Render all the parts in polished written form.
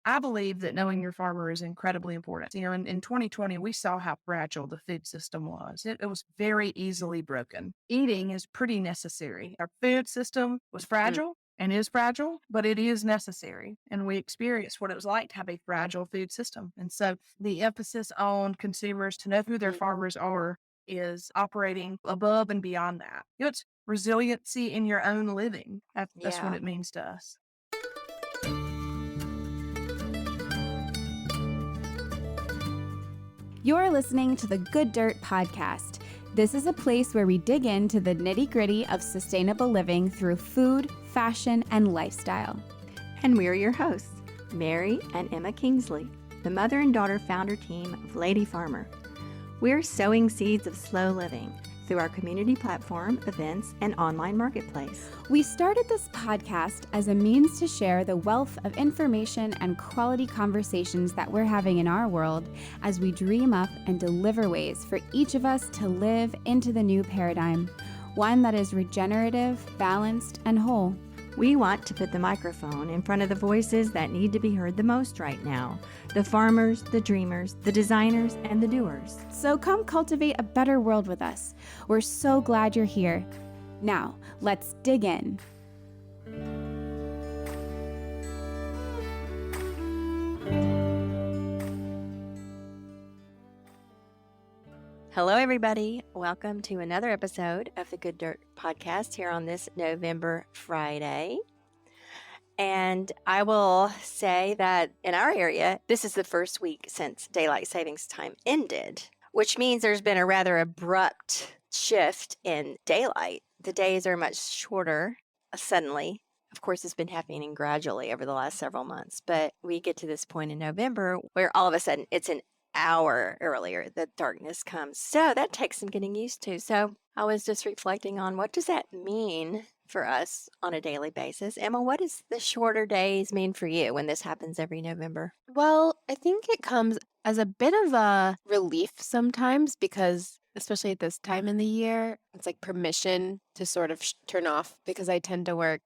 I believe that knowing your farmer is incredibly important. In 2020, we saw how fragile the food system was. It was very easily broken. Eating is pretty necessary. Our food system was Mm, fragile and is fragile, but it is necessary. And we experienced what it was like to have a fragile food system. And so the emphasis on consumers to know who their mm, farmers are is operating above and beyond that. It's resiliency in your own living. That's what yeah. it means to us. You're listening to the Good Dirt Podcast. This is a place where we dig into the nitty-gritty of sustainable living through food, fashion, and lifestyle. And we're your hosts, Mary and Emma Kingsley, the mother and daughter founder team of Lady Farmer. We're sowing seeds of slow living through our community platform, events, and online marketplace. We started this podcast as a means to share the wealth of information and quality conversations that we're having in our world as we dream up and deliver ways for each of us to live into the new paradigm, one that is regenerative, balanced, and whole. We want to put the microphone in front of the voices that need to be heard the most right now: the farmers, the dreamers, the designers, and the doers. So come cultivate a better world with us. We're so glad you're here. Now, let's dig in. Hello, everybody. Welcome to another episode of the Good Dirt Podcast here on this November Friday. And I will say that in our area, this is the first week since daylight savings time ended, which means there's been a rather abrupt shift in daylight. The days are much shorter suddenly. Of course, it's been happening gradually over the last several months, but we get to this point in November where all of a sudden it's an hour earlier that darkness comes. So that takes some getting used to. So I was just reflecting on, what does that mean for us on a daily basis? Emma, what does the shorter days mean for you when this happens every November? Well, I think it comes as a bit of a relief sometimes because, especially at this time in the year, it's like permission to sort of turn off because I tend to work.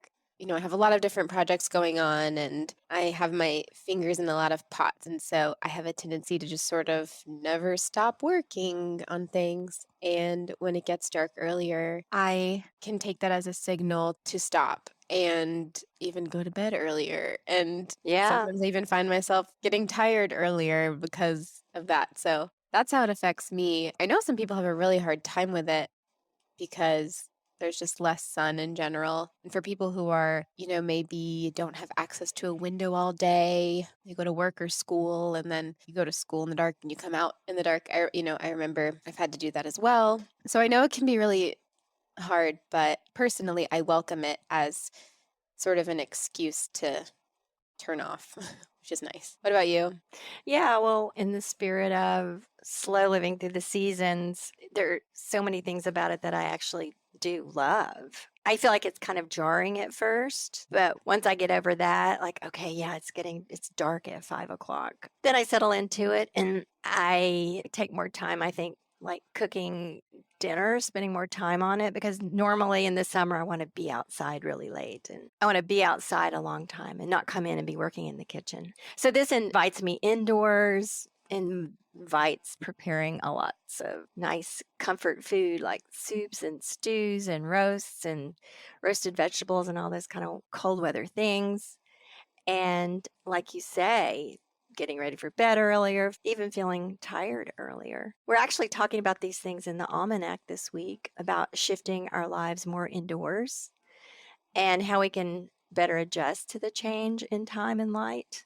I have a lot of different projects going on and I have my fingers in a lot of pots. And so I have a tendency to just sort of never stop working on things. And when it gets dark earlier, I can take that as a signal to stop and even go to bed earlier. And Yeah. sometimes I even find myself getting tired earlier because of that. So that's how it affects me. I know some people have a really hard time with it because there's just less sun in general. And for people who are, maybe don't have access to a window all day, you go to work or school, and then you go to school in the dark and you come out in the dark. I remember I've had to do that as well. So I know it can be really hard, but personally, I welcome it as sort of an excuse to turn off, which is nice. What about you? Yeah, well, in the spirit of slow living through the seasons, there are so many things about it that I actually do love. I feel like it's kind of jarring at first, but once I get over that, like, okay, yeah, it's dark at 5 o'clock. Then I settle into it and I take more time, I think, like cooking dinner, spending more time on it, because normally in the summer I want to be outside really late and I want to be outside a long time and not come in and be working in the kitchen. So this invites me indoors, invites preparing a lots of nice comfort food like soups and stews and roasts and roasted vegetables and all those kind of cold weather things. And like you say, getting ready for bed earlier, even feeling tired earlier. We're actually talking about these things in the Almanac this week about shifting our lives more indoors and how we can better adjust to the change in time and light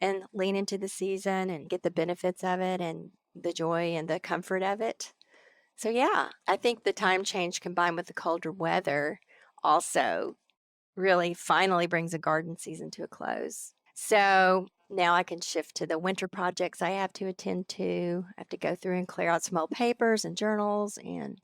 and lean into the season and get the benefits of it and the joy and the comfort of it. So yeah, I think the time change combined with the colder weather also really finally brings a garden season to a close. So now I can shift to the winter projects I have to attend to. I have to go through and clear out some old papers and journals and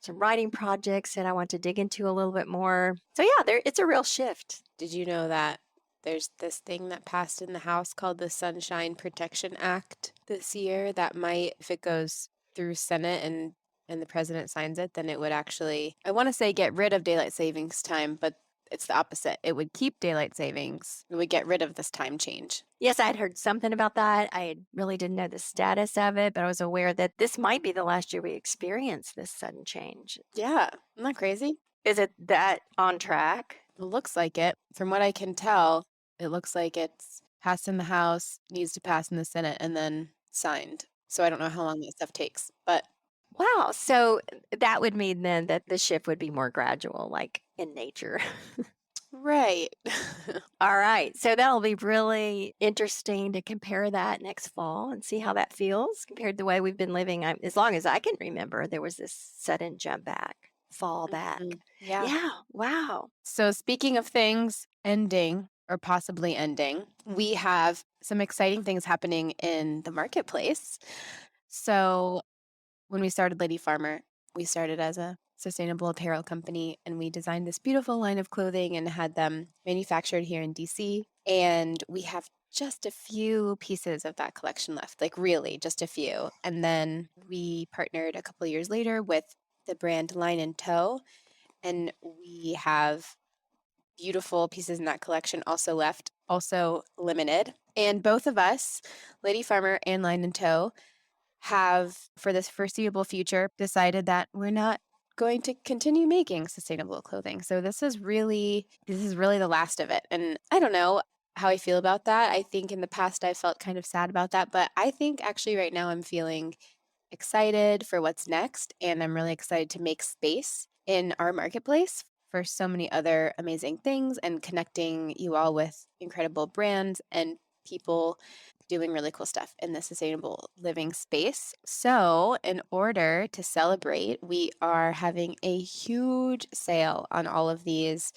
some writing projects that I want to dig into a little bit more. So yeah, it's a real shift. Did you know that there's this thing that passed in the House called the Sunshine Protection Act this year that might, if it goes through Senate and the president signs it, then it would actually, I want to say, get rid of daylight savings time, but it's the opposite. It would keep daylight savings. It would get rid of this time change. Yes, I had heard something about that. I really didn't know the status of it, but I was aware that this might be the last year we experienced this sudden change. Yeah. Isn't that crazy? Is it that on track? It looks like it. From what I can tell, it looks like it's passed in the House, needs to pass in the Senate, and then signed. So I don't know how long that stuff takes, but Wow. So that would mean then that the shift would be more gradual, like in nature. right. All right. So that'll be really interesting to compare that next fall and see how that feels compared to the way we've been living. As long as I can remember, there was this sudden jump back, fall back. Mhm. Yeah. Yeah. Wow. So speaking of things ending or possibly ending, we have some exciting things happening in the marketplace. So when we started Lady Farmer, we started as a sustainable apparel company, and we designed this beautiful line of clothing and had them manufactured here in DC. And we have just a few pieces of that collection left, like really just a few. And then we partnered a couple of years later with the brand Line and Toe, and we have beautiful pieces in that collection also left, also limited. And both of us, Lady Farmer and Line and Toe, have, for this foreseeable future, decided that we're not going to continue making sustainable clothing. So this is really the last of it. And I don't know how I feel about that. I think in the past I felt kind of sad about that, but I think actually right now I'm feeling excited for what's next, and I'm really excited to make space in our marketplace for so many other amazing things and connecting you all with incredible brands and people doing really cool stuff in the sustainable living space. So, in order to celebrate, we are having a huge sale on all of these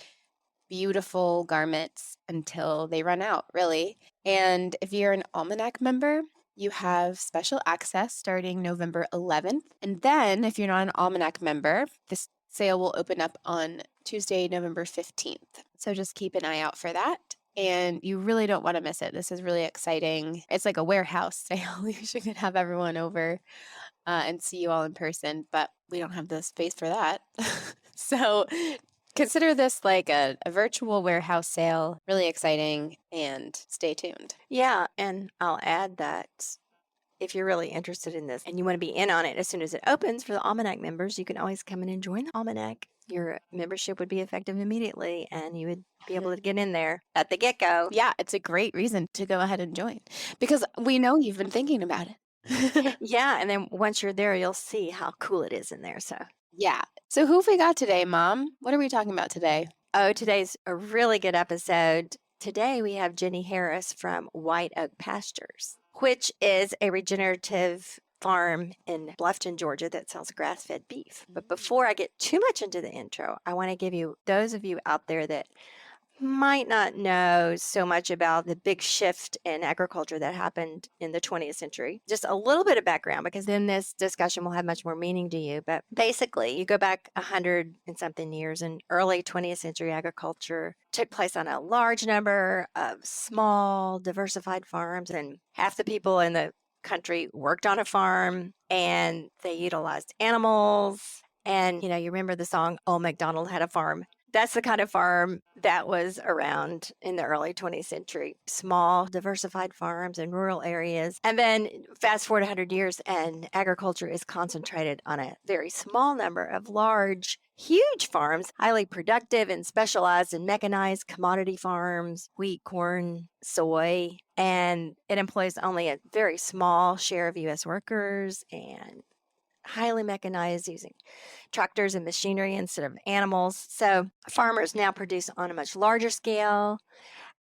beautiful garments until they run out, really. And if you're an Almanac member, you have special access starting November 11th. And then, if you're not an Almanac member, this sale will open up on Tuesday, November 15th. So just keep an eye out for that. And you really don't want to miss it. This is really exciting. It's like a warehouse sale. We should have everyone over and see you all in person, but we don't have the space for that. So consider this like a virtual warehouse sale. Really exciting, and stay tuned. Yeah. And I'll add that if you're really interested in this and you want to be in on it as soon as it opens for the Almanac members, you can always come in and join the Almanac. Your membership would be effective immediately and you would be able to get in there at the get-go. Yeah, it's a great reason to go ahead and join because we know you've been thinking about it. Yeah, and then once you're there, you'll see how cool it is in there. So, yeah. So who have we got today, Mom? What are we talking about today? oh, today's a really good episode. Today we have Jenni Harris from White Oak Pastures, which is a regenerative farm in Bluffton, Georgia that sells grass-fed beef. But before I get too much into the intro, I want to give you, those of you out there that might not know so much about the big shift in agriculture that happened in the 20th century. Just a little bit of background, because then this discussion will have much more meaning to you. But basically, you go back 100 and something years, and early 20th century agriculture took place on a large number of small, diversified farms, and half the people in the country worked on a farm, and they utilized animals. And, you know, you remember the song, Old MacDonald Had a Farm. That's the kind of farm that was around in the early 20th century. Small, diversified farms in rural areas. And then fast forward 100 years, and agriculture is concentrated on a very small number of large, huge farms, highly productive and specialized and mechanized commodity farms, wheat, corn, soy. And it employs only a very small share of U.S. workers and highly mechanized using tractors and machinery instead of animals. So farmers now produce on a much larger scale,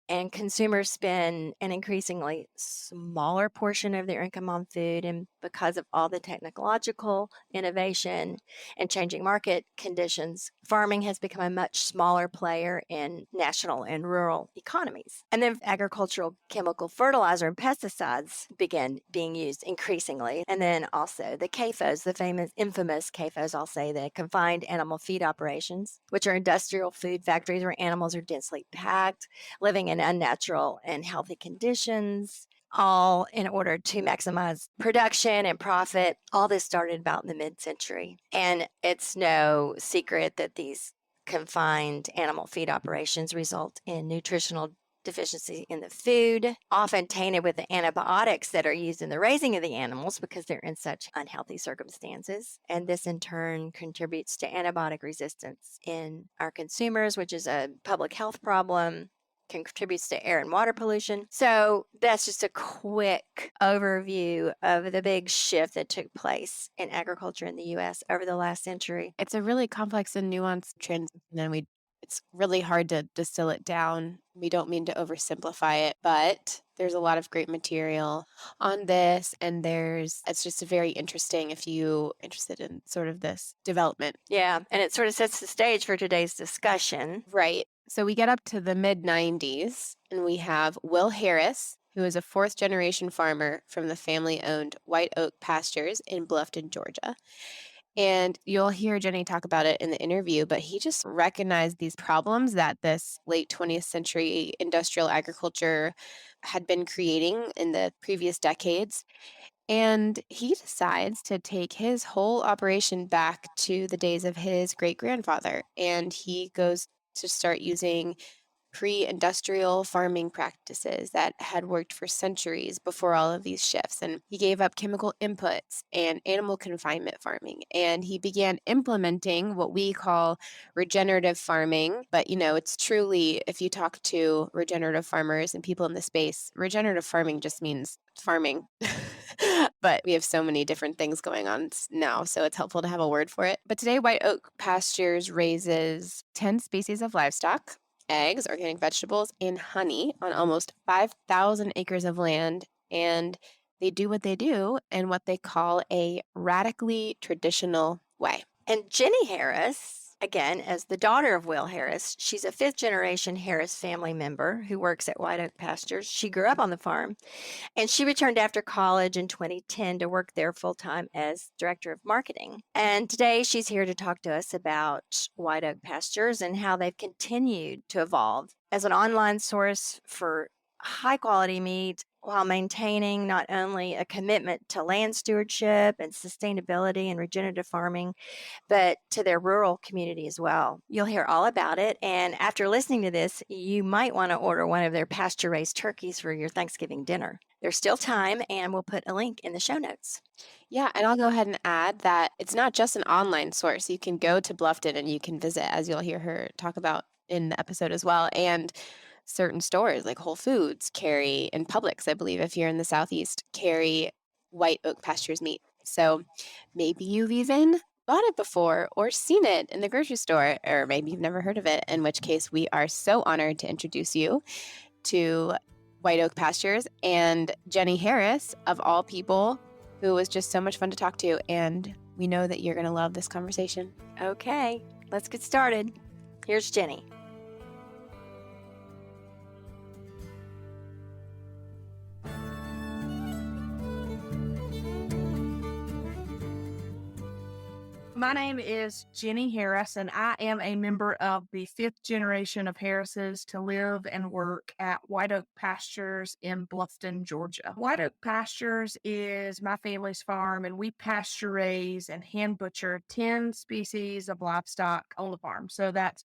and consumers spend an increasingly smaller portion of their income on food. And because of all the technological innovation and changing market conditions, farming has become a much smaller player in national and rural economies. And then agricultural chemical fertilizer and pesticides began being used increasingly. And then also the CAFOs, the infamous CAFOs, I'll say, the confined animal feed operations, which are industrial food factories where animals are densely packed, living in unnatural and healthy conditions, all in order to maximize production and profit. All this started about in the mid-century. And it's no secret that these confined animal feed operations result in nutritional deficiency in the food, often tainted with the antibiotics that are used in the raising of the animals because they're in such unhealthy circumstances. And this in turn contributes to antibiotic resistance in our consumers, which is a public health problem, contributes to air and water pollution. So that's just a quick overview of the big shift that took place in agriculture in the U.S. over the last century. It's a really complex and nuanced transition, and it's really hard to distill it down. We don't mean to oversimplify it, but there's a lot of great material on this, and it's just very interesting if you're interested in sort of this development. Yeah, and it sort of sets the stage for today's discussion. Right. So we get up to the mid 90s, and we have Will Harris, who is a fourth generation farmer from the family owned White Oak Pastures in Bluffton, Georgia. And you'll hear Jenni talk about it in the interview, but he just recognized these problems that this late 20th century industrial agriculture had been creating in the previous decades. And he decides to take his whole operation back to the days of his great grandfather. And he goes to start using pre-industrial farming practices that had worked for centuries before all of these shifts. And he gave up chemical inputs and animal confinement farming. And he began implementing what we call regenerative farming. But, it's truly, if you talk to regenerative farmers and people in the space, regenerative farming just means farming. But we have so many different things going on now, so it's helpful to have a word for it. But today, White Oak Pastures raises 10 species of livestock, eggs, organic vegetables, and honey on almost 5,000 acres of land. And they do what they do in what they call a radically traditional way. And Jenni Harris, again, as the daughter of Will Harris, she's a fifth generation Harris family member who works at White Oak Pastures. She grew up on the farm, and she returned after college in 2010 to work there full time as director of marketing. And today she's here to talk to us about White Oak Pastures and how they've continued to evolve as an online source for high quality meat while maintaining not only a commitment to land stewardship and sustainability and regenerative farming, but to their rural community as well. You'll hear all about it. And after listening to this, you might want to order one of their pasture-raised turkeys for your Thanksgiving dinner. There's still time, and we'll put a link in the show notes. Yeah, and I'll go ahead and add that it's not just an online source. You can go to Bluffton and you can visit, as you'll hear her talk about in the episode as well. And certain stores like Whole Foods carry, and Publix, I believe, if you're in the Southeast, carry White Oak Pastures meat. So maybe you've even bought it before or seen it in the grocery store, or maybe you've never heard of it, in which case we are so honored to introduce you to White Oak Pastures and Jenni Harris, of all people, who was just so much fun to talk to. And we know that you're going to love this conversation. Okay, let's get started. Here's Jenni. My name is Jenni Harris, and I am a member of the fifth generation of Harrises to live and work at White Oak Pastures in Bluffton, Georgia. White Oak Pastures is my family's farm, and we pasture raise and hand butcher 10 species of livestock on the farm. So that's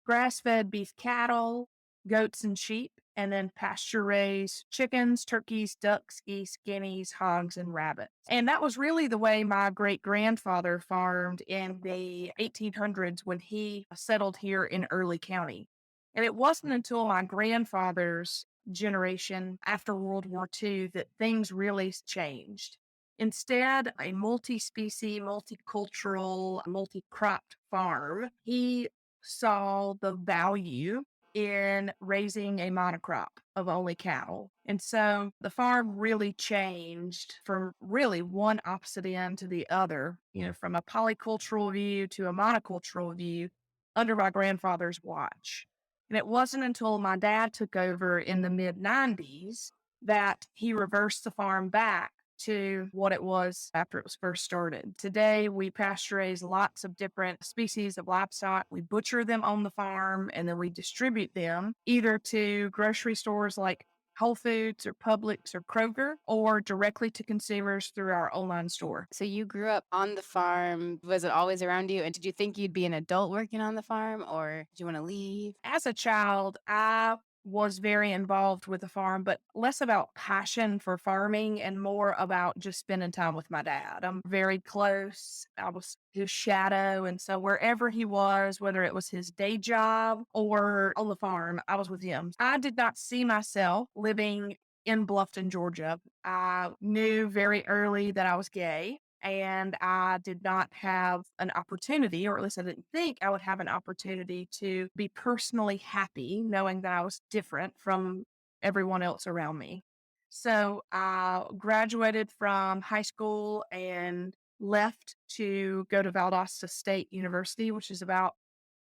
grass-fed beef cattle, goats and sheep, and then pasture-raised chickens, turkeys, ducks, geese, guineas, hogs, and rabbits. And that was really the way my great-grandfather farmed in the 1800s when he settled here in Early County. And it wasn't until my grandfather's generation after World War II that things really changed. Instead, a multi-species, multicultural, multi-cropped farm, he saw the value in raising a monocrop of only cattle. And so the farm really changed from really one opposite end to the other, from a polycultural view to a monocultural view under my grandfather's watch. And it wasn't until my dad took over in the mid 90s that he reversed the farm back to what it was after it was first started. Today, we pasture raise lots of different species of livestock. We butcher them on the farm, and then we distribute them either to grocery stores like Whole Foods or Publix or Kroger, or directly to consumers through our online store. So you grew up on the farm. Was it always around you? And did you think you'd be an adult working on the farm, or did you want to leave? As a child, I was very involved with the farm, but less about passion for farming and more about just spending time with my dad. I'm very close. I was his shadow. And so wherever he was, whether it was his day job or on the farm, I was with him. I did not see myself living in Bluffton, Georgia. I knew very early that I was gay. And I did not have an opportunity, or at least I didn't think I would have an opportunity to be personally happy, knowing that I was different from everyone else around me. So I graduated from high school and left to go to Valdosta State University, which is about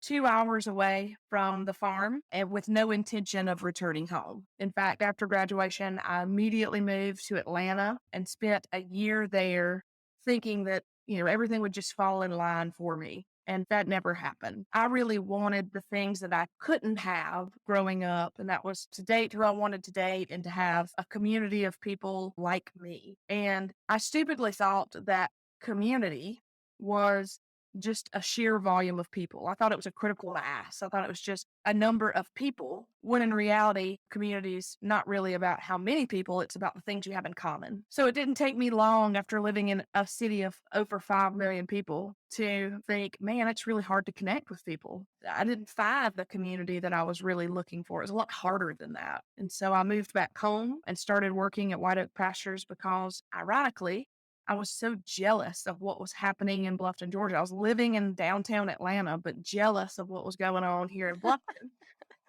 2 hours away from the farm, and with no intention of returning home. In fact, after graduation, I immediately moved to Atlanta and spent a year there thinking that, everything would just fall in line for me. And that never happened. I really wanted the things that I couldn't have growing up, and that was to date who I wanted to date and to have a community of people like me. And I stupidly thought that community was just a sheer volume of people. I thought it was a critical mass. I thought it was just a number of people, when in reality, community is not really about how many people, it's about the things you have in common. So it didn't take me long after living in a city of over 5 million people to think, man, it's really hard to connect with people. I didn't find the community that I was really looking for. It was a lot harder than that. And so I moved back home and started working at White Oak Pastures because, ironically, I was so jealous of what was happening in Bluffton, Georgia. I was living in downtown Atlanta, but jealous of what was going on here in Bluffton.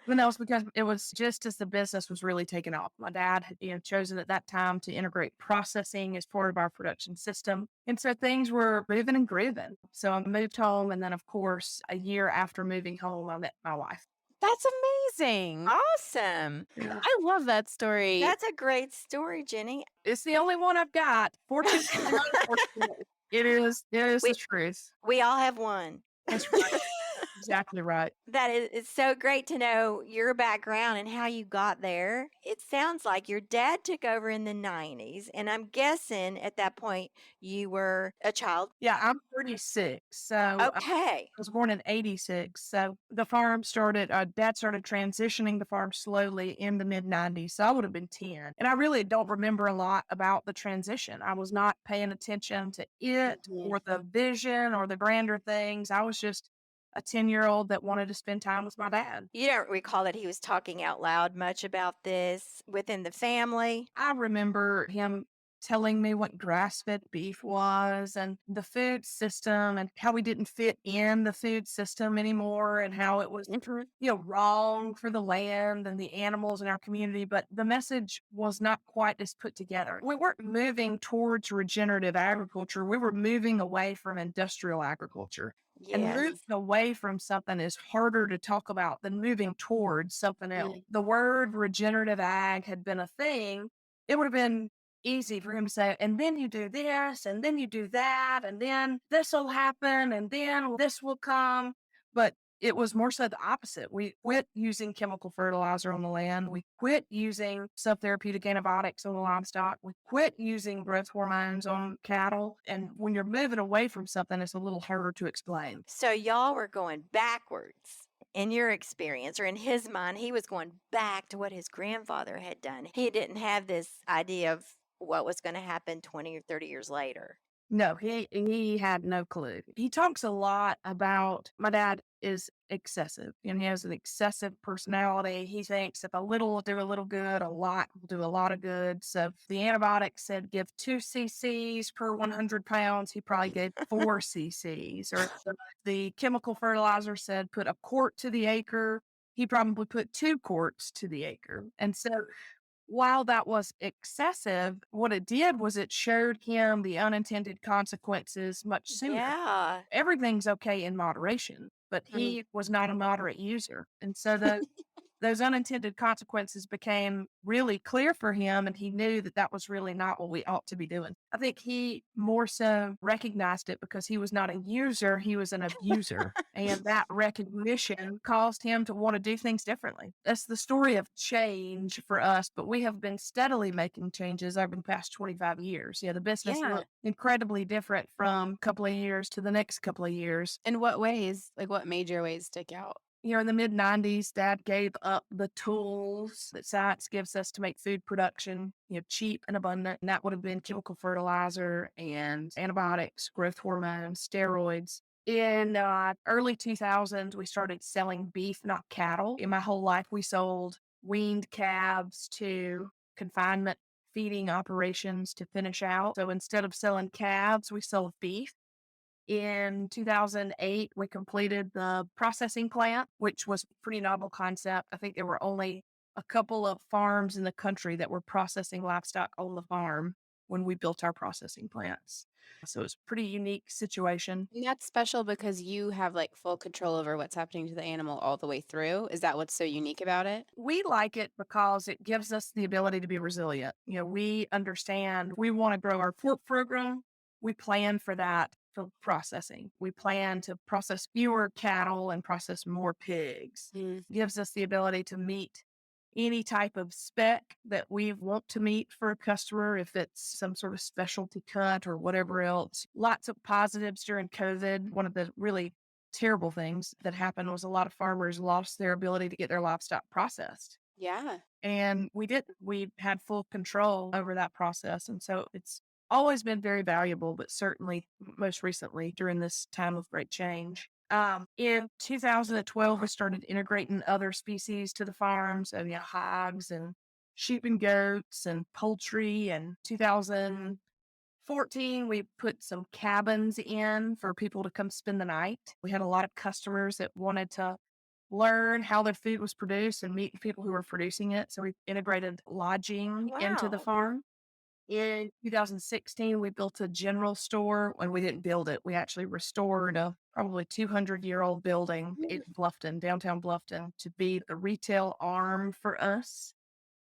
And that was because it was just as the business was really taking off. My dad had, chosen at that time to integrate processing as part of our production system. And so things were moving and grooving. So I moved home. And then, of course, a year after moving home, I met my wife. That's amazing. Awesome. Yeah. I love that story. That's a great story, Jenni. It's the only one I've got. Fortunately, or unfortunately, it is the truth. We all have one. That's right. Exactly right. That is, it's so great to know your background and how you got there. It sounds like your dad took over in the 90s, and I'm guessing at that point you were a child. Yeah, I'm 36. So Okay. I was born in 86. So the farm started, dad started transitioning the farm slowly in the mid 90s. So I would have been 10. And I really don't remember a lot about the transition. I was not paying attention to it or the vision or the grander things. I was just a 10-year-old that wanted to spend time with my dad. You don't recall that he was talking out loud much about this within the family? I remember him telling me what grass-fed beef was and the food system and how we didn't fit in the food system anymore and how it was, wrong for the land and the animals in our community. But the message was not quite as put together. We weren't moving towards regenerative agriculture. We were moving away from industrial agriculture. And Yes. moving away from something is harder to talk about than moving towards something else. The word regenerative ag had been a thing. It would have been easy for him to say, and then you do this, and then you do that, and then this will happen, and then this will come. But it was more so the opposite. We quit using chemical fertilizer on the land. We quit using subtherapeutic antibiotics on the livestock. We quit using growth hormones on cattle. And when you're moving away from something, it's a little harder to explain. So y'all were going backwards in your experience, or in his mind, he was going back to what his grandfather had done. He didn't have this idea of what was going to happen 20 or 30 years later. No, he had no clue. He talks a lot about, my dad is excessive and he has an excessive personality. He thinks if a little will do a little good, a lot will do a lot of good. So if the antibiotics said give 2 cc's per 100 pounds, he probably gave 4 cc's. Or if the chemical fertilizer said put a quart to the acre, he probably put 2 quarts to the acre. And so while that was excessive, what it did was it showed him the unintended consequences much sooner. Yeah. Everything's okay in moderation, but he was not a moderate user. And so those unintended consequences became really clear for him, and he knew that that was really not what we ought to be doing. I think he more so recognized it because he was not a user, he was an abuser. And that recognition caused him to want to do things differently. That's the story of change for us, but we have been steadily making changes over the past 25 years. Yeah, the business Yeah. looked incredibly different from a couple of years to the next couple of years. In what ways? Like, what major ways stick out? In the mid 90s, Dad gave up the tools that science gives us to make food production, cheap and abundant. And that would have been chemical fertilizer and antibiotics, growth hormones, steroids. In early 2000s, we started selling beef, not cattle. In my whole life, we sold weaned calves to confinement feeding operations to finish out. So instead of selling calves, we sold beef. In 2008, we completed the processing plant, which was a pretty novel concept. I think there were only a couple of farms in the country that were processing livestock on the farm when we built our processing plants. So it's a pretty unique situation. And that's special because you have like full control over what's happening to the animal all the way through. Is that what's so unique about it? We like it because it gives us the ability to be resilient. We understand we want to grow our pork program. We plan for that for processing. We plan to process fewer cattle and process more pigs. Gives us the ability to meet any type of spec that we want to meet for a customer, if it's some sort of specialty cut or whatever else. Lots of positives during COVID. One of the really terrible things that happened was a lot of farmers lost their ability to get their livestock processed. Yeah. And we didn't. We had full control over that process. And so it's always been very valuable, but certainly most recently during this time of great change. In 2012, we started integrating other species to the farm. So, hogs and sheep and goats and poultry. And 2014, we put some cabins in for people to come spend the night. We had a lot of customers that wanted to learn how their food was produced and meet the people who were producing it. So we integrated lodging into the Wow. farm. In 2016, we built a general store. When we didn't build it, we actually restored a probably 200-year-old building in Bluffton, downtown Bluffton, to be the retail arm for us.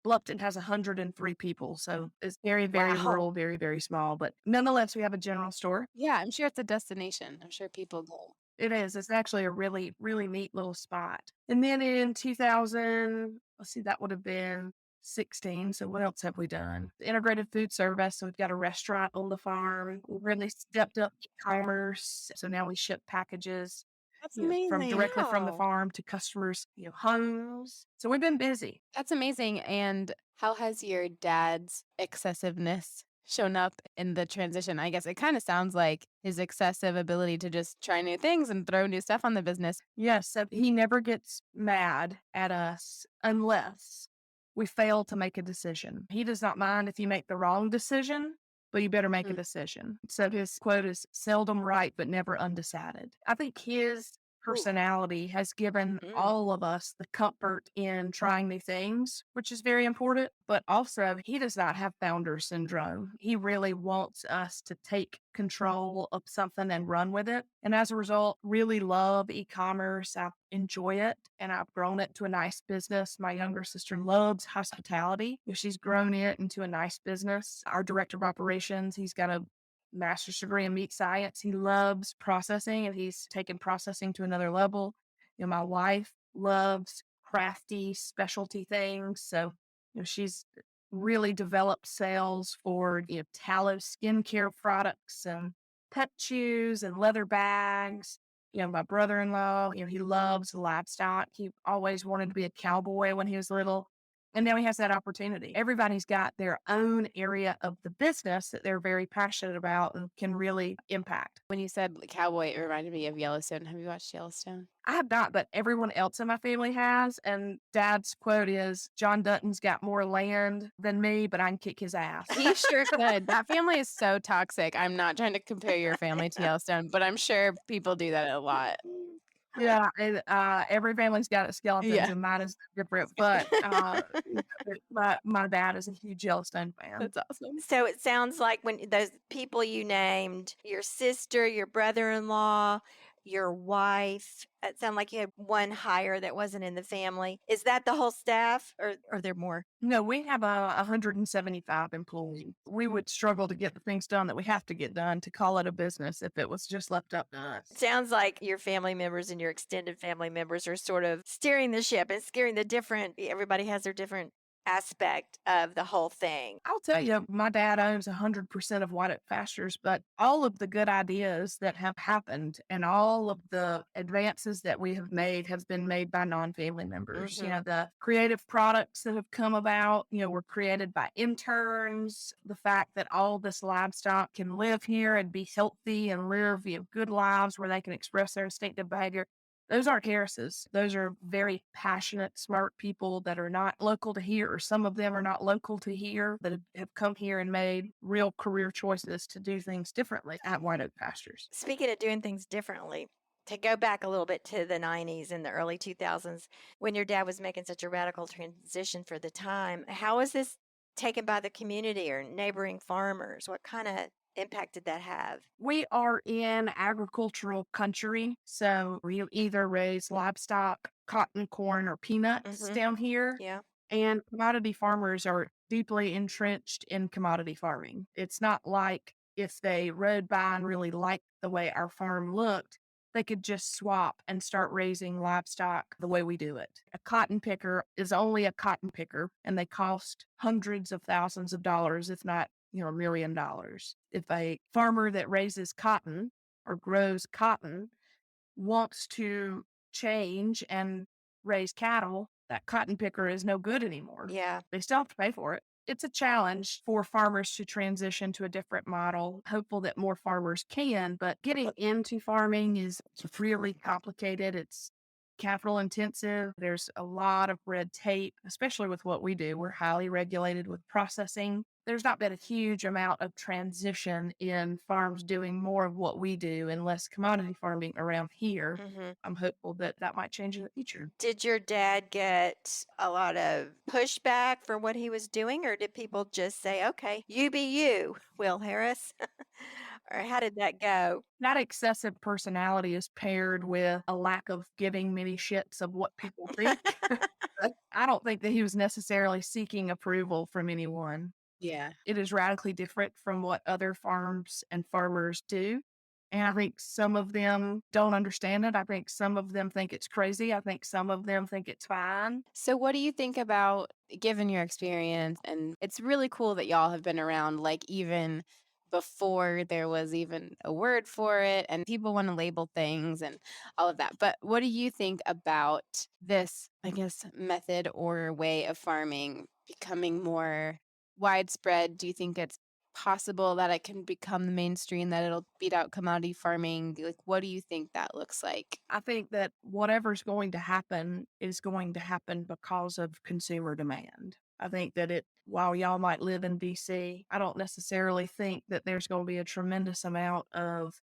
Bluffton has 103 people, so it's very, very Wow. rural, very, very small. But nonetheless, we have a general store. Yeah, I'm sure it's a destination. I'm sure people go. It is. It's actually a really, really neat little spot. And then in 2000, let's see, that would have been 16. So what else have we done? Integrated food service. So we've got a restaurant on the farm. We really stepped up e-commerce. So now we ship packages That's from amazing. directly from the Wow. farm to customers' homes. So we've been busy. That's amazing. And how has your dad's excessiveness shown up in the transition? I guess it kind of sounds like his excessive ability to just try new things and throw new stuff on the business. Yes, so he never gets mad at us unless we fail to make a decision. He does not mind if you make the wrong decision, but you better make a decision. So his quote is seldom right, but never undecided. I think his personality has given all of us the comfort in trying new things, which is very important. But also, he does not have founder syndrome. He really wants us to take control of something and run with it. And as a result, really love e-commerce. I enjoy it and I've grown it to a nice business. My younger sister loves hospitality. She's grown it into a nice business. Our director of operations, he's got a master's degree in meat science. He loves processing and he's taken processing to another level. My wife loves crafty specialty things. So, she's really developed sales for, tallow skincare products and pet shoes and leather bags. My brother-in-law, he loves livestock. He always wanted to be a cowboy when he was little. And now he has that opportunity. Everybody's got their own area of the business that they're very passionate about and can really impact. When you said cowboy, it reminded me of Yellowstone. Have you watched Yellowstone? I have not, but everyone else in my family has. And Dad's quote is, John Dutton's got more land than me, but I can kick his ass. He sure could. That family is so toxic. I'm not trying to compare your family to Yellowstone, but I'm sure people do that a lot. Yeah, and, every family's got its skeletons, Yeah. and mine is different. But my dad is a huge Yellowstone fan. That's awesome. So it sounds like when those people you named, your sister, your brother-in-law, your wife. It sounded like you had one hire that wasn't in the family. Is that the whole staff, or are there more? No, we have 175 employees. We would struggle to get the things done that we have to get done to call it a business if it was just left up to us. Sounds like your family members and your extended family members are sort of steering the ship and steering the different, everybody has their different aspect of the whole thing. I'll tell you, my dad owns 100% of White Oak Pastures, but all of the good ideas that have happened and all of the advances that we have made have been made by non-family members. You know, the creative products that have come about, were created by interns. The fact that all this livestock can live here and be healthy and live, good lives where they can express their instinctive behavior. Those aren't Harris's. Those are very passionate, smart people that are not local to here, or some of them are not local to here, that have come here and made real career choices to do things differently at White Oak Pastures. Speaking of doing things differently, to go back a little bit to the 90s and the early 2000s, when your dad was making such a radical transition for the time, how was this taken by the community or neighboring farmers? What kind of impact did that have? We are in agricultural country, so we either raise livestock, cotton, corn, or peanuts down here. Yeah. And commodity farmers are deeply entrenched in commodity farming. It's not like if they rode by and really liked the way our farm looked, they could just swap and start raising livestock the way we do it. A cotton picker is only a cotton picker, and they cost hundreds of thousands of dollars, if not, $1 million. If a farmer that raises cotton or grows cotton wants to change and raise cattle, that cotton picker is no good anymore. Yeah. They still have to pay for it. It's a challenge for farmers to transition to a different model. Hopeful that more farmers can, but getting into farming is really complicated. It's capital intensive. There's a lot of red tape, especially with what we do. We're highly regulated with processing. There's not been a huge amount of transition in farms doing more of what we do and less commodity farming around here. I'm hopeful that that might change in the future. Did your dad get a lot of pushback for what he was doing, or did people just say, okay, you be you, Will Harris? Or how did that go? That excessive personality is paired with a lack of giving many shits of what people think. I don't think that he was necessarily seeking approval from anyone. Yeah. It is radically different from what other farms and farmers do. And I think some of them don't understand it. I think some of them think it's crazy. I think some of them think it's fine. So, what do you think about, given your experience? And it's really cool that y'all have been around, like, even before there was even a word for it, and people want to label things and all of that. But what do you think about this, I guess, method or way of farming becoming more widespread? Do you think it's possible that it can become the mainstream, that it'll beat out commodity farming? Like, what do you think that looks like? I think that whatever's going to happen is going to happen because of consumer demand. I think that while y'all might live in DC, I don't necessarily think that there's going to be a tremendous amount of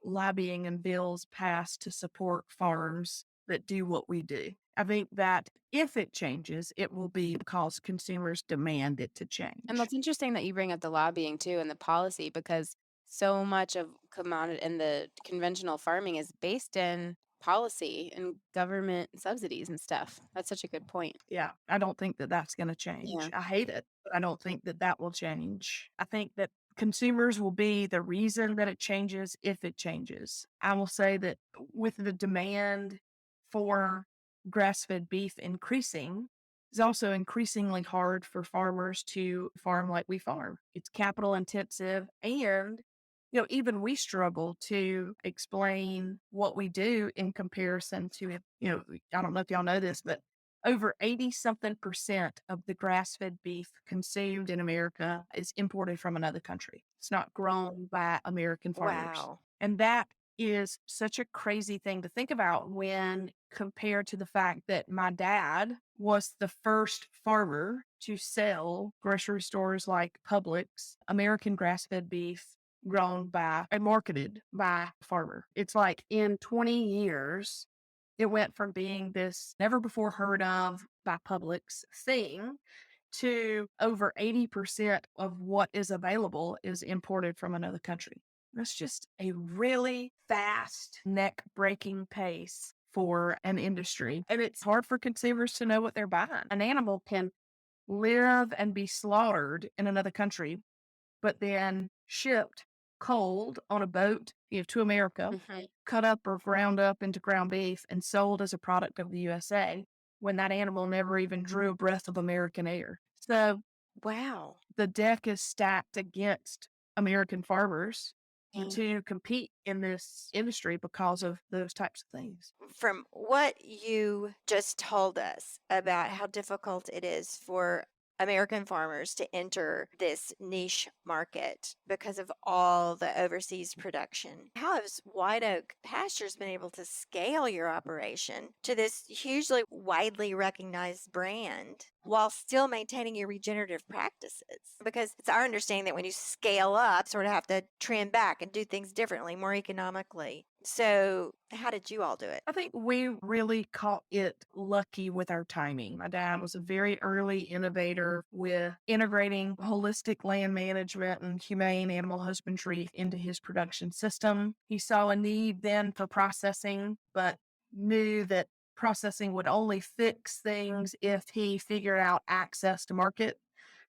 lobbying and bills passed to support farms that do what we do. I think that if it changes, it will be because consumers demand it to change. And that's interesting that you bring up the lobbying too and the policy, because so much of commodity and the conventional farming is based in policy and government subsidies and stuff. That's such a good point. Yeah, I don't think that that's going to change. Yeah. I hate it, but I don't think that that will change. I think that consumers will be the reason that it changes if it changes. I will say that with the demand for grass-fed beef increasing, it's also increasingly hard for farmers to farm like we farm. It's capital intensive, and even we struggle to explain what we do in comparison to, I don't know if y'all know this, but over 80-something% of the grass-fed beef consumed in America is imported from another country. It's not grown by American farmers. Wow. And that is such a crazy thing to think about when compared to the fact that my dad was the first farmer to sell grocery stores like Publix American grass-fed beef grown by and marketed by a farmer. It's like in 20 years, it went from being this never before heard of by Publix thing to over 80% of what is available is imported from another country. That's just a really fast, neck breaking pace for an industry. And it's hard for consumers to know what they're buying. An animal can live and be slaughtered in another country, but then shipped cold on a boat, to America, Mhm. cut up or ground up into ground beef and sold as a product of the USA when that animal never even drew a breath of American air. So Wow. the deck is stacked against American farmers Yeah. to compete in this industry because of those types of things. From what you just told us about how difficult it is for American farmers to enter this niche market because of all the overseas production, how has White Oak Pastures been able to scale your operation to this hugely widely recognized brand while still maintaining your regenerative practices? Because it's our understanding that when you scale up, sort of have to trim back and do things differently, more economically. So, how did you all do it? I think we really caught it lucky with our timing. My dad was a very early innovator with integrating holistic land management and humane animal husbandry into his production system. He saw a need then for processing, but knew that processing would only fix things if he figured out access to market.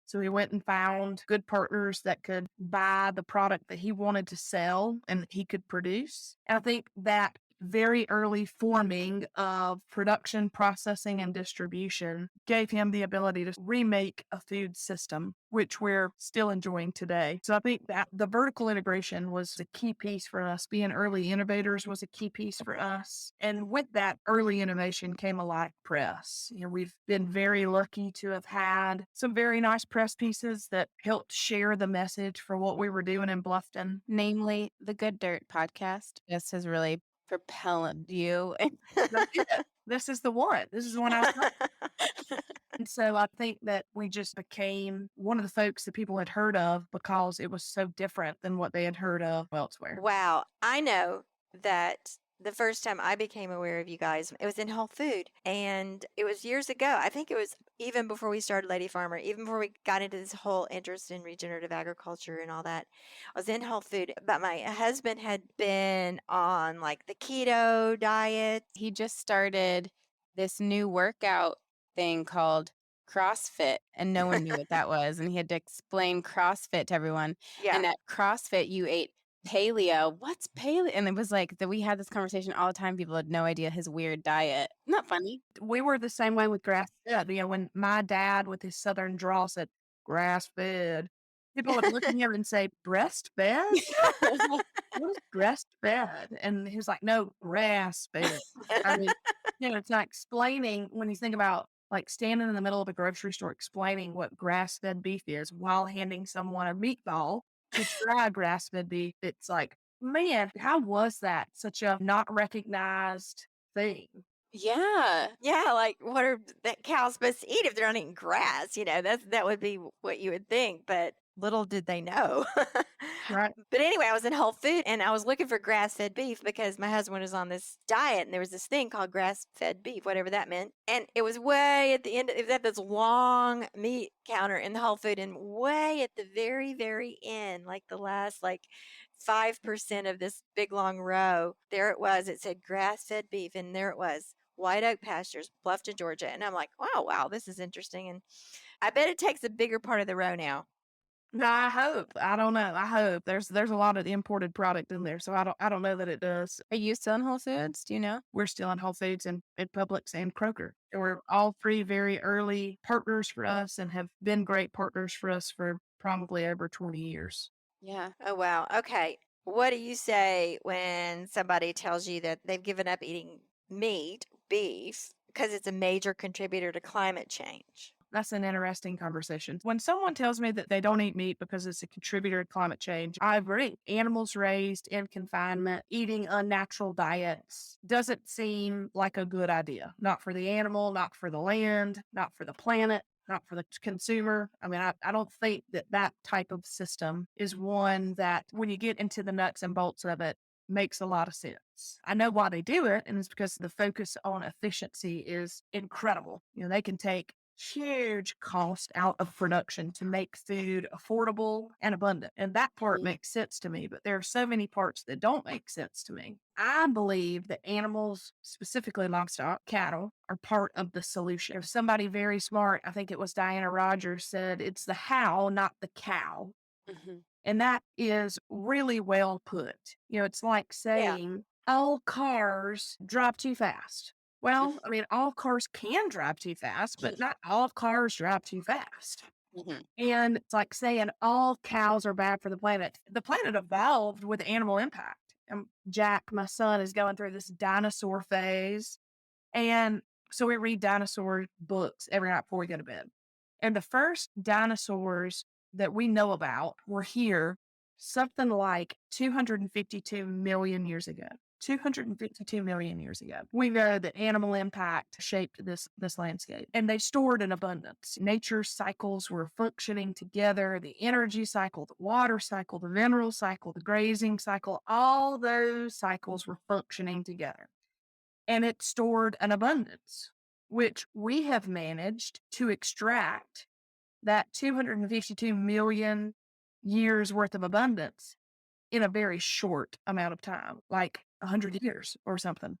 So he went and found good partners that could buy the product that he wanted to sell and that he could produce. And I think that very early forming of production, processing, and distribution gave him the ability to remake a food system, which we're still enjoying today. So I think that the vertical integration was a key piece for us. Being early innovators was a key piece for us. And with that early innovation came a lot of press. We've been very lucky to have had some very nice press pieces that helped share the message for what we were doing in Bluffton. Namely, the Good Dirt podcast. This has really propelled you. That's it. This is the one. This is the one I was talking. And so I think that we just became one of the folks that people had heard of because it was so different than what they had heard of elsewhere. Wow. I know that the first time I became aware of you guys, it was in Whole Food. And it was years ago. I think it was even before we started Lady Farmer, even before we got into this whole interest in regenerative agriculture and all that. I was in Whole Food, but my husband had been on like the keto diet. He just started this new workout thing called CrossFit, and no one knew what that was. And he had to explain CrossFit to everyone. Yeah. And at CrossFit, you ate paleo. What's paleo? And it was like that we had this conversation all the time. People had no idea his weird diet. Not funny. We were the same way with grass fed. When my dad with his southern drawl said grass fed, people would look at him and say, breastfed? What is breastfed? And he was like, no, grass fed. I mean, it's not explaining when you think about like standing in the middle of a grocery store explaining what grass fed beef is while handing someone a meatball to try grass fed beef. It's like, man, how was that such a not recognized thing? Yeah. Yeah, like what are that cows supposed to eat if they're not eating grass? That would be what you would think, but little did they know. Right. But anyway, I was in Whole Food and I was looking for grass-fed beef because my husband was on this diet and there was this thing called grass-fed beef, whatever that meant. And it was way at the end, it was at this long meat counter in the Whole Food and way at the very, very end, like the last 5% of this big long row, there it was. It said grass-fed beef and there it was. White Oak Pastures, Bluffton, Georgia. And I'm like, wow, this is interesting. And I bet it takes a bigger part of the row now. No, I hope. I don't know. I hope there's a lot of imported product in there, so I don't know that it does. Are you still in Whole Foods? Do you know? We're still in Whole Foods and Publix and Kroger. And we're all three very early partners for us and have been great partners for us for probably over 20 years. Yeah. Oh, wow. Okay. What do you say when somebody tells you that they've given up eating meat, beef, because it's a major contributor to climate change? That's an interesting conversation. When someone tells me that they don't eat meat because it's a contributor to climate change, I agree. Animals raised in confinement, eating unnatural diets doesn't seem like a good idea. Not for the animal, not for the land, not for the planet, not for the consumer. I mean, I don't think that type of system is one that when you get into the nuts and bolts of it, makes a lot of sense. I know why they do it, and it's because the focus on efficiency is incredible. They can take huge cost out of production to make food affordable and abundant. And that part makes sense to me, but there are so many parts that don't make sense to me. I believe that animals, specifically livestock, cattle, are part of the solution. If somebody very smart, I think it was Diana Rogers, said it's the how, not the cow. Mm-hmm. And that is really well put. It's like Yeah. saying all cars drive too fast. Well, I mean, all cars can drive too fast, but not all cars drive too fast. Mm-hmm. And it's like saying all cows are bad for the planet. The planet evolved with animal impact. And Jack, my son, is going through this dinosaur phase. And so we read dinosaur books every night before we go to bed. And the first dinosaurs that we know about were here something like 252 million years ago. 252 million years ago. We know that animal impact shaped this landscape, and they stored in abundance. Nature's cycles were functioning together, the energy cycle, the water cycle, the mineral cycle, the grazing cycle, all those cycles were functioning together. And it stored an abundance, which we have managed to extract that 252 million years worth of abundance in a very short amount of time, like 100 years or something.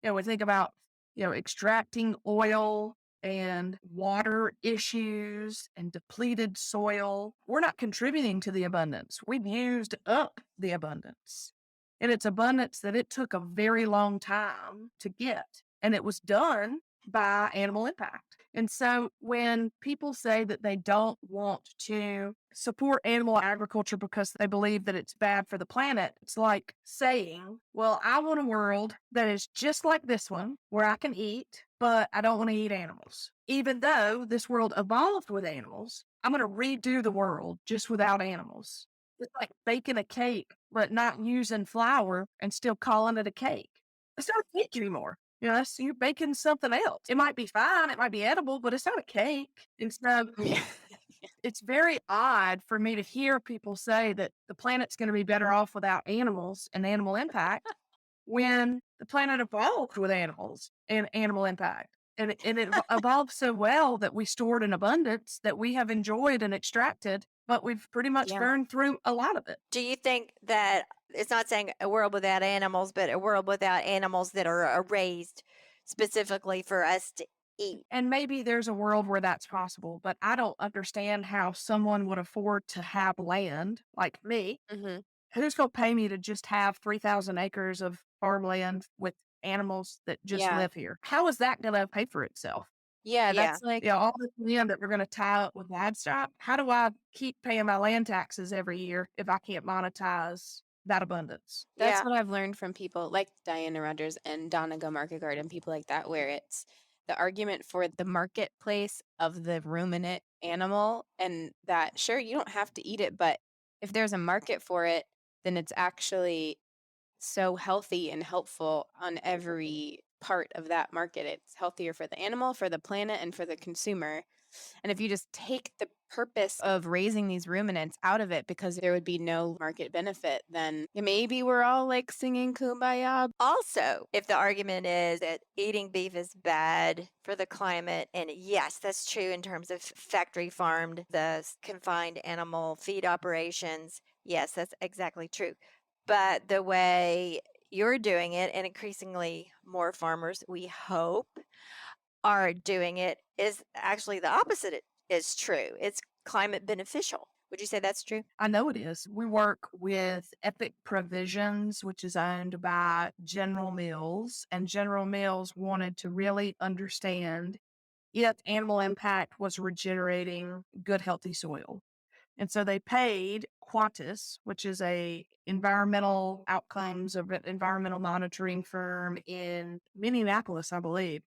We think about, extracting oil and water issues and depleted soil. We're not contributing to the abundance. We've used up the abundance. And it's abundance that it took a very long time to get. And it was done by animal impact. And so when people say that they don't want to support animal agriculture because they believe that it's bad for the planet, it's like saying, well, I want a world that is just like this one where I can eat, but I don't want to eat animals. Even though this world evolved with animals, I'm going to redo the world just without animals. It's like baking a cake, but not using flour and still calling it a cake. It's not a cake anymore. You're baking something else. It might be fine, it might be edible, but it's not a cake. And so it's very odd for me to hear people say that the planet's going to be better off without animals and animal impact when the planet evolved with animals and animal impact. And it evolved so well that we stored in abundance that we have enjoyed and extracted, but we've pretty much burned through a lot of it. Do you think that it's not saying a world without animals, but a world without animals that are raised specifically for us to eat? And maybe there's a world where that's possible, but I don't understand how someone would afford to have land like me. Mm-hmm. Who's going to pay me to just have 3,000 acres of farmland with animals that just live here? How is that going to pay for itself? Yeah, that's like All the land that we're going to tie up with livestock. How do I keep paying my land taxes every year if I can't monetize that abundance? That's what I've learned from people like Diana Rogers and Donna Go Market Garden, people like that, where it's the argument for the marketplace of the ruminant animal, and that sure, you don't have to eat it, but if there's a market for it, then it's actually so healthy and helpful on every part of that market. It's healthier for the animal, for the planet, and for the consumer. And if you just take the purpose of raising these ruminants out of it because there would be no market benefit, then maybe we're all like singing Kumbaya. Also, if the argument is that eating beef is bad for the climate, and yes, that's true in terms of factory farmed, the confined animal feed operations, yes, that's exactly true. But the way you're doing it, and increasingly more farmers, we hope, are doing it, is actually the opposite is true. It's climate beneficial. Would you say that's true? I know it is. We work with Epic Provisions, which is owned by General Mills, and General Mills wanted to really understand if animal impact was regenerating good, healthy soil. And so they paid Qantas, which is a environmental outcomes of an environmental monitoring firm in Minneapolis, I believe,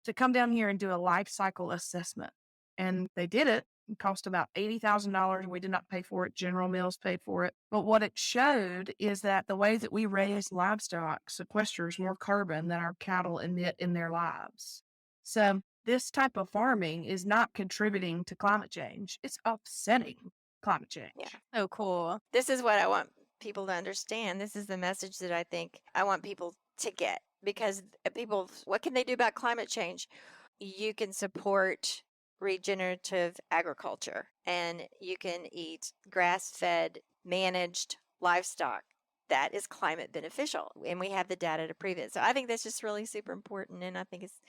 to come down here and do a life cycle assessment. And they did it. It cost about $80,000. We did not pay for it. General Mills paid for it. But what it showed is that the way that we raise livestock sequesters more carbon than our cattle emit in their lives. So this type of farming is not contributing to climate change. It's upsetting climate change. Yeah. So cool. This is what I want people to understand. This is the message that I think I want people to get, because people, what can they do about climate change? You can support regenerative agriculture, and you can eat grass-fed, managed livestock that is climate beneficial. And we have the data to prove it. So I think that's just really super important. And I think it's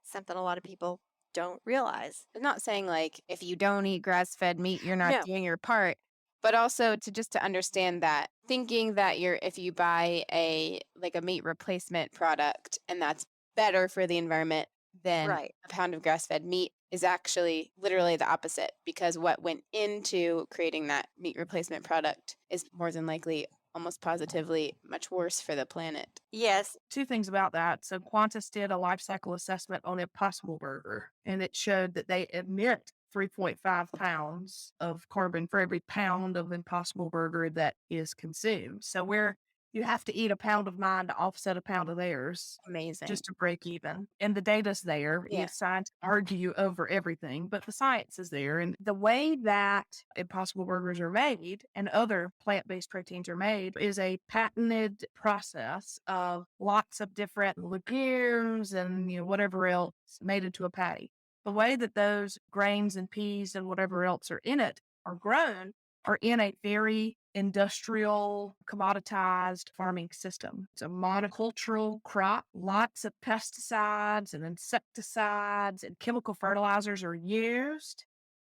something a lot of people don't realize. I'm not saying like if you don't eat grass-fed meat, you're not No. doing your part, but also to understand that thinking that if you buy a meat replacement product and that's better for the environment than Right. a pound of grass-fed meat is actually literally the opposite, because what went into creating that meat replacement product is more than likely almost positively much worse for the planet. Yes. Two things about that. So Qantas did a life cycle assessment on Impossible Burger, and it showed that they emit 3.5 pounds of carbon for every pound of Impossible Burger that is consumed. So you have to eat a pound of mine to offset a pound of theirs Amazing. just to break even. And the data's there. Yeah. Science argue over everything, but the science is there. And the way that Impossible Burgers are made and other plant-based proteins are made is a patented process of lots of different legumes and whatever else made into a patty. The way that those grains and peas and whatever else are in it are grown are in a very industrial, commoditized farming system. It's a monocultural crop. Lots of pesticides and insecticides and chemical fertilizers are used.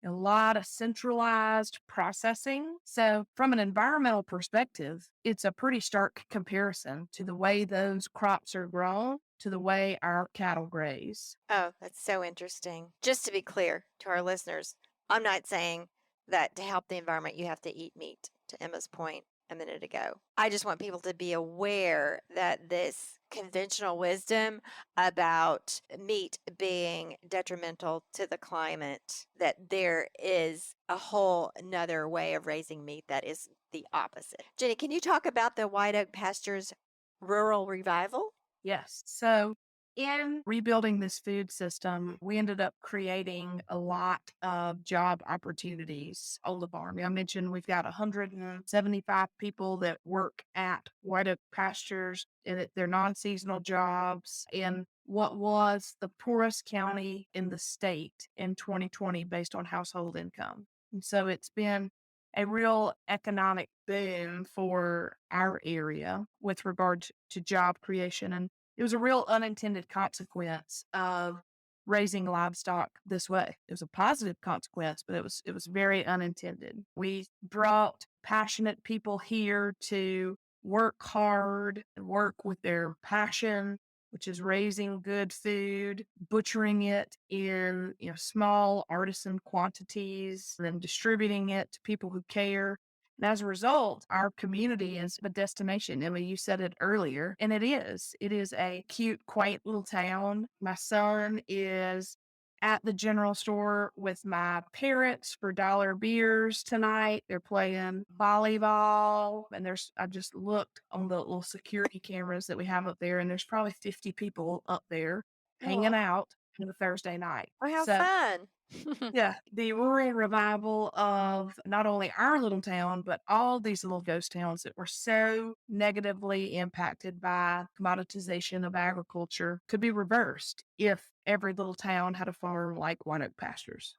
A lot of centralized processing. So, from an environmental perspective, it's a pretty stark comparison to the way those crops are grown to the way our cattle graze. Oh, that's so interesting. Just to be clear to our listeners, I'm not saying that to help the environment, you have to eat meat, to Emma's point a minute ago. I just want people to be aware that this conventional wisdom about meat being detrimental to the climate, that there is a whole another way of raising meat that is the opposite. Jenni, can you talk about the White Oak Pastures rural revival? Yes. So, in rebuilding this food system, we ended up creating a lot of job opportunities on the farm. I mentioned we've got 175 people that work at White Oak Pastures, and they're non-seasonal jobs in what was the poorest county in the state in 2020 based on household income. And so it's been a real economic boom for our area with regard to job creation. And it was a real unintended consequence of raising livestock this way. It was a positive consequence, but it was very unintended. We brought passionate people here to work hard and work with their passion, which is raising good food, butchering it in small artisan quantities, and then distributing it to people who care. And as a result, our community is a destination. Emma, you said it earlier, and it is. It is a cute, quaint little town. My son is at the general store with my parents for dollar beers tonight. They're playing volleyball, and I just looked on the little security cameras that we have up there, and there's probably 50 people up there hanging out on a Thursday night. Oh, how So, fun. yeah, the rural revival of not only our little town, but all these little ghost towns that were so negatively impacted by commoditization of agriculture could be reversed if every little town had a farm like White Oak Pastures.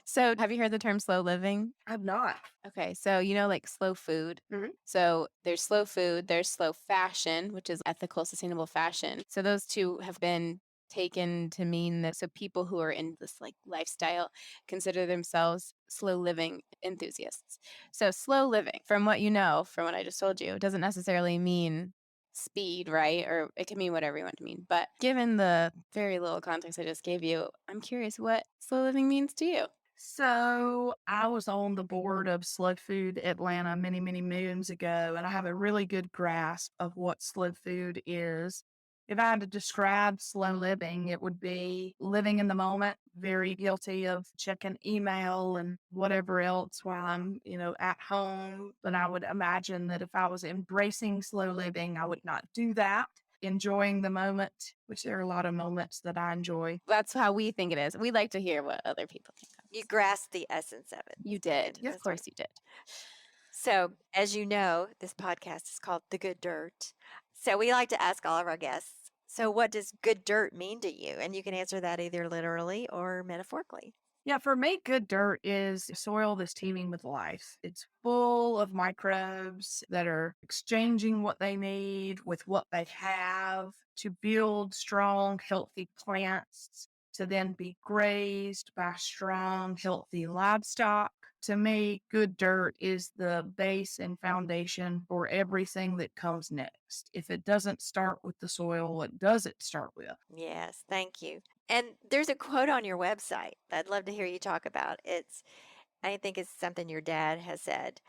So, have you heard the term slow living? I'm not. Okay, so like slow food. Mhm. So there's slow food, there's slow fashion, which is ethical, sustainable fashion. So those two have been taken to mean that so people who are in this lifestyle consider themselves slow living enthusiasts. So slow living, from what from what I just told you, doesn't necessarily mean speed, right? Or it can mean whatever you want to mean. But given the very little context I just gave you, I'm curious what slow living means to you. So I was on the board of Slow Food Atlanta many, many moons ago, and I have a really good grasp of what slow food is. If I had to describe slow living, it would be living in the moment, very guilty of checking email and whatever else while I'm, at home. But I would imagine that if I was embracing slow living, I would not do that. Enjoying the moment, which there are a lot of moments that I enjoy. That's how we think it is. We like to hear what other people think of. You grasped the essence of it. You did. Yeah, Of course you did. So, as you know, this podcast is called The Good Dirt. So, we like to ask all of our guests, so what does good dirt mean to you? And you can answer that either literally or metaphorically. Yeah, for me, good dirt is soil that's teeming with life. It's full of microbes that are exchanging what they need with what they have to build strong, healthy plants to then be grazed by strong, healthy livestock. To me, good dirt is the base and foundation for everything that comes next. If it doesn't start with the soil, what does it start with? Yes, thank you. And there's a quote on your website that I'd love to hear you talk about. I think it's something your dad has said.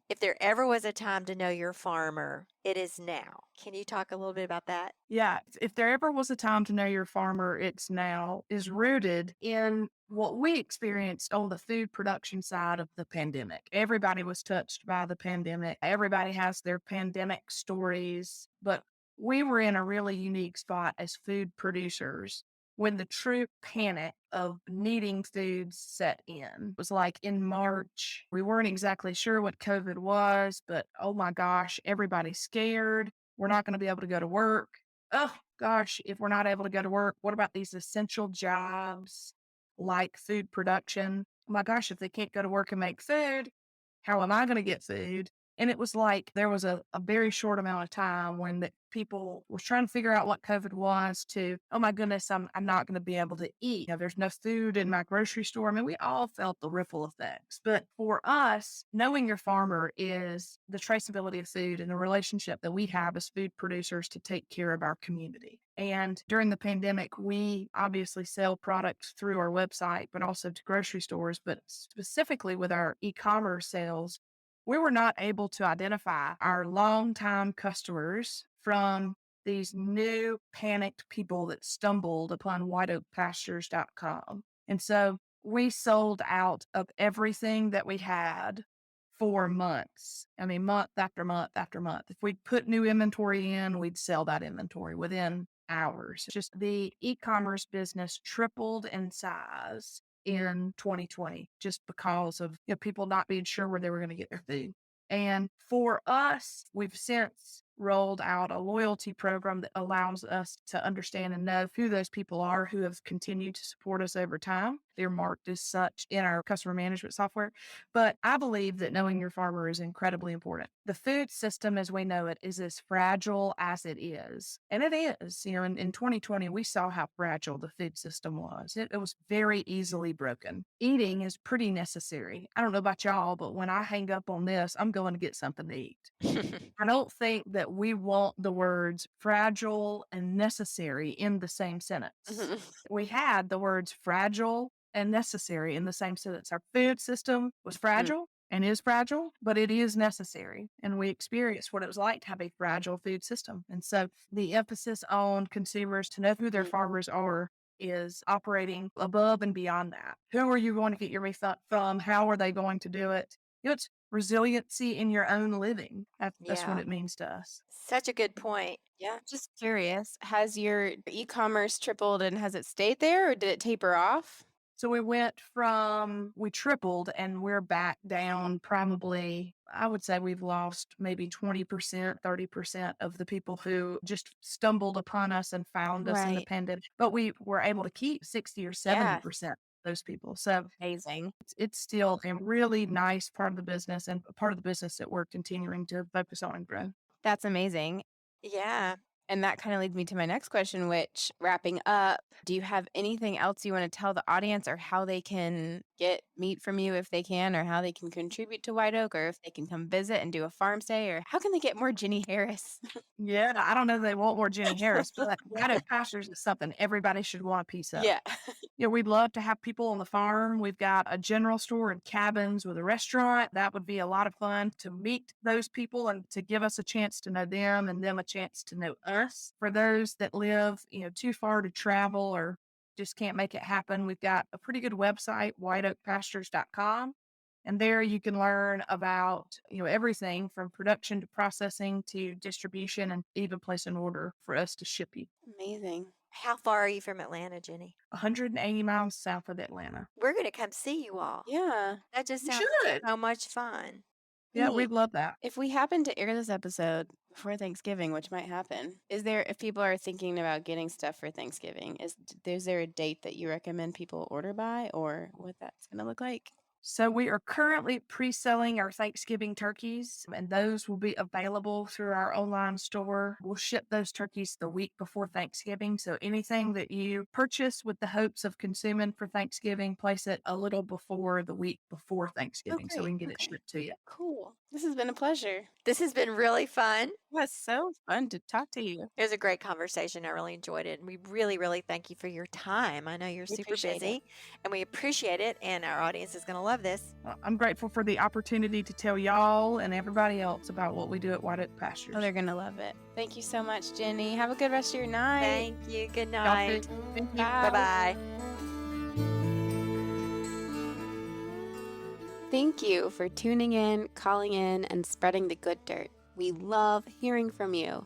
If there ever was a time to know your farmer, it is now. Can you talk a little bit about that? Yeah, if there ever was a time to know your farmer, it's now, is rooted in what we experienced on the food production side of the pandemic. Everybody was touched by the pandemic. Everybody has their pandemic stories, but we were in a really unique spot as food producers when the true panic of needing food set in. It was like in March. We weren't exactly sure what COVID was, but oh my gosh, everybody's scared. We're not going to be able to go to work. Oh gosh, if we're not able to go to work, what about these essential jobs like food production? Oh my gosh, if they can't go to work and make food, how am I going to get food? And it was like there was a very short amount of time when the people were trying to figure out what COVID was to, oh my goodness, I'm not going to be able to eat. There's no food in my grocery store. I mean, we all felt the ripple effects. But for us, knowing your farmer is the traceability of food and the relationship that we have as food producers to take care of our community. And during the pandemic, we obviously sell products through our website, but also to grocery stores. But specifically with our e-commerce sales, we were not able to identify our longtime customers from these new panicked people that stumbled upon whiteoakpastures.com. And so we sold out of everything that we had for months. I mean, month after month after month. If we put new inventory in, we'd sell that inventory within hours. Just the e-commerce business tripled in size in 2020 just because of people not being sure where they were going to get their food. And for us, we've since rolled out a loyalty program that allows us to understand and know who those people are who have continued to support us over time. They're marked as such in our customer management software. But I believe that knowing your farmer is incredibly important. The food system as we know it is as fragile as it is. And it is. In 2020, we saw how fragile the food system was. It was very easily broken. Eating is pretty necessary. I don't know about y'all, but when I hang up on this, I'm going to get something to eat. I don't think that we want the words fragile and necessary in the same sentence. We had the words fragile and necessary in the same sentence. Our food system was fragile and is fragile, but it is necessary. And we experienced what it was like to have a fragile food system. And so the emphasis on consumers to know who their farmers are is operating above and beyond that. Who are you going to get your meat from? How are they going to do it? It's resiliency in your own living. That's what Yeah, it means to us. such a good point. Yeah. Just curious, has your e-commerce tripled and has it stayed there or did it taper off? So we tripled and we're back down probably, I would say we've lost maybe 20%, 30% of the people who just stumbled upon us and found us in the Right. pandemic. But we were able to keep 60 or Yeah. 70% of those people. So Amazing. it's still a really nice part of the business and a part of the business that we're continuing to focus on and grow. That's amazing. Yeah. And that kind of leads me to my next question, which wrapping up, do you have anything else you want to tell the audience or how they can get meat from you if they can, or how they can contribute to White Oak, or if they can come visit and do a farm stay, or how can they get more Jenni Harris? Yeah, I don't know that they want more Jenni Harris, but White Oak Pastures is something everybody should want a piece of. Yeah. We'd love to have people on the farm. We've got a general store and cabins with a restaurant. That would be a lot of fun to meet those people and to give us a chance to know them and them a chance to know us. For those that live, too far to travel or just can't make it happen, we've got a pretty good website, whiteoakpastures.com. And there you can learn about, everything from production to processing to distribution and even place an order for us to ship you. Amazing. How far are you from Atlanta, Jenni? 180 miles south of Atlanta. We're going to come see you all. Yeah. That just You sounds should. so much fun. Yeah, Neat. we'd love that. If we happen to air this episode before Thanksgiving, which might happen. Is there, if people are thinking about getting stuff for Thanksgiving, is there a date that you recommend people order by, or what that's going to look like? So we are currently pre-selling our Thanksgiving turkeys, and those will be available through our online store. We'll ship those turkeys the week before Thanksgiving. So anything that you purchase with the hopes of consuming for Thanksgiving, place it a little before the week before Oh, Thanksgiving so we great. can get it Okay. shipped to you. Cool. This has been a pleasure. This has been really fun. It was so fun to talk to you. It was a great conversation. I really enjoyed it. And we really, really thank you for your time. I know you're We super appreciate it. busy and we appreciate it. And our audience is going to love this. I'm grateful for the opportunity to tell y'all and everybody else about what we do at White Oak Pastures. Oh, they're going to love it. Thank you so much, Jenny. Have a good rest of your night. Thank you. Good Y'all night. too. Thank you. Bye bye. Thank you for tuning in, calling in, and spreading the good dirt. We love hearing from you.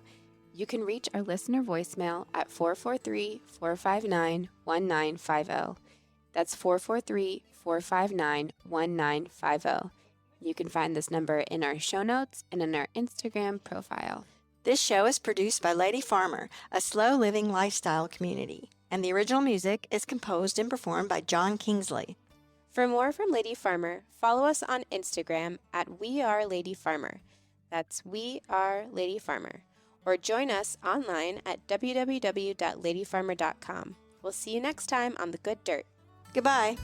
You can reach our listener voicemail at 443-459-1950. That's 443-459-1950. You can find this number in our show notes and in our Instagram profile. This show is produced by Lady Farmer, a slow living lifestyle community, and the original music is composed and performed by John Kingsley. For more from Lady Farmer, follow us on Instagram at We Are Lady Farmer. That's We Are Lady Farmer. Or join us online at www.ladyfarmer.com. We'll see you next time on The Good Dirt. Goodbye.